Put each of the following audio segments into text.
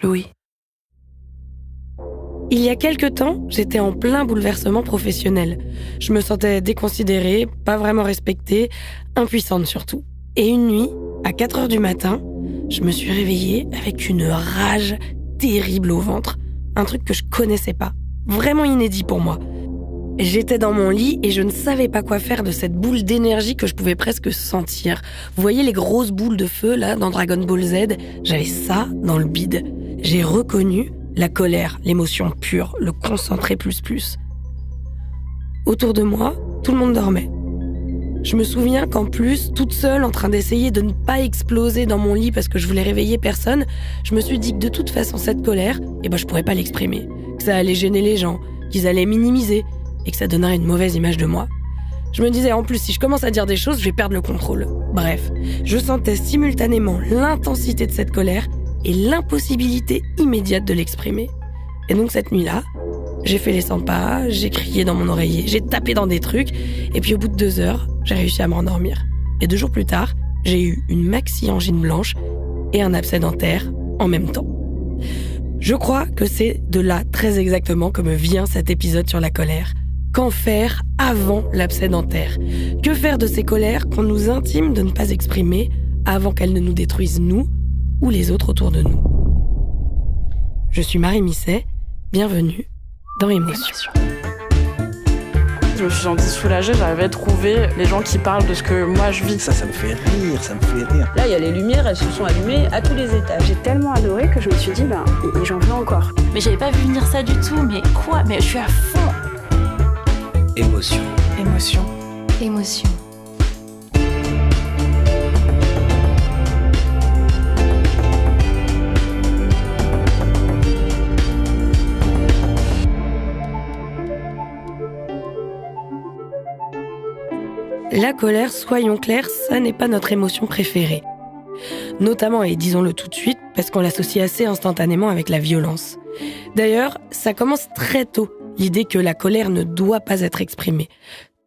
Louis. Il y a quelque temps, j'étais en plein bouleversement professionnel. Je me sentais déconsidérée, pas vraiment respectée, impuissante surtout. Et une nuit, à 4h du matin, je me suis réveillée avec une rage terrible au ventre. Un truc que je connaissais pas. Vraiment inédit pour moi. J'étais dans mon lit et je ne savais pas quoi faire de cette boule d'énergie que je pouvais presque sentir. Vous voyez les grosses boules de feu là dans Dragon Ball Z ? J'avais ça dans le bide. J'ai reconnu la colère, l'émotion pure, le concentré plus. Autour de moi, tout le monde dormait. Je me souviens qu'en plus, toute seule, en train d'essayer de ne pas exploser dans mon lit parce que je voulais réveiller personne, je me suis dit que de toute façon, cette colère, je pourrais pas l'exprimer. Que ça allait gêner les gens, qu'ils allaient minimiser et que ça donnerait une mauvaise image de moi. Je me disais, en plus, si je commence à dire des choses, je vais perdre le contrôle. Bref, je sentais simultanément l'intensité de cette colère et l'impossibilité immédiate de l'exprimer. Et donc cette nuit-là, j'ai fait les 100 pas, j'ai crié dans mon oreiller, j'ai tapé dans des trucs, et puis au bout de 2 heures, j'ai réussi à m'endormir. Et 2 jours plus tard, j'ai eu une maxi-angine blanche et un abcès dentaire en même temps. Je crois que c'est de là, très exactement, que me vient cet épisode sur la colère. Qu'en faire avant l'abcès dentaire ? Que faire de ces colères qu'on nous intime de ne pas exprimer avant qu'elles ne nous détruisent nous ou les autres autour de nous ? Je suis Marie Misset, bienvenue dans Émotion. Je me suis sentie soulagée, j'avais trouvé les gens qui parlent de ce que moi je vis. Ça me fait rire. Là, il y a les lumières, elles se sont allumées à tous les étages. J'ai tellement adoré que je me suis dit, et j'en veux encore. Mais j'avais pas vu venir ça du tout, mais quoi ? Mais je suis à fond. Émotion. La colère, soyons clairs, ça n'est pas notre émotion préférée. Notamment, et disons-le tout de suite, parce qu'on l'associe assez instantanément avec la violence. D'ailleurs, ça commence très tôt, l'idée que la colère ne doit pas être exprimée.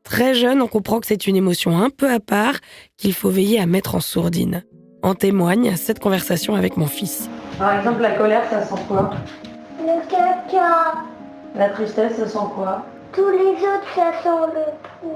Très jeune, on comprend que c'est une émotion un peu à part, qu'il faut veiller à mettre en sourdine. En témoigne cette conversation avec mon fils. Par exemple, la colère, ça sent quoi ? Le caca. La tristesse, ça sent quoi ? Tous les autres, ça sent le pou.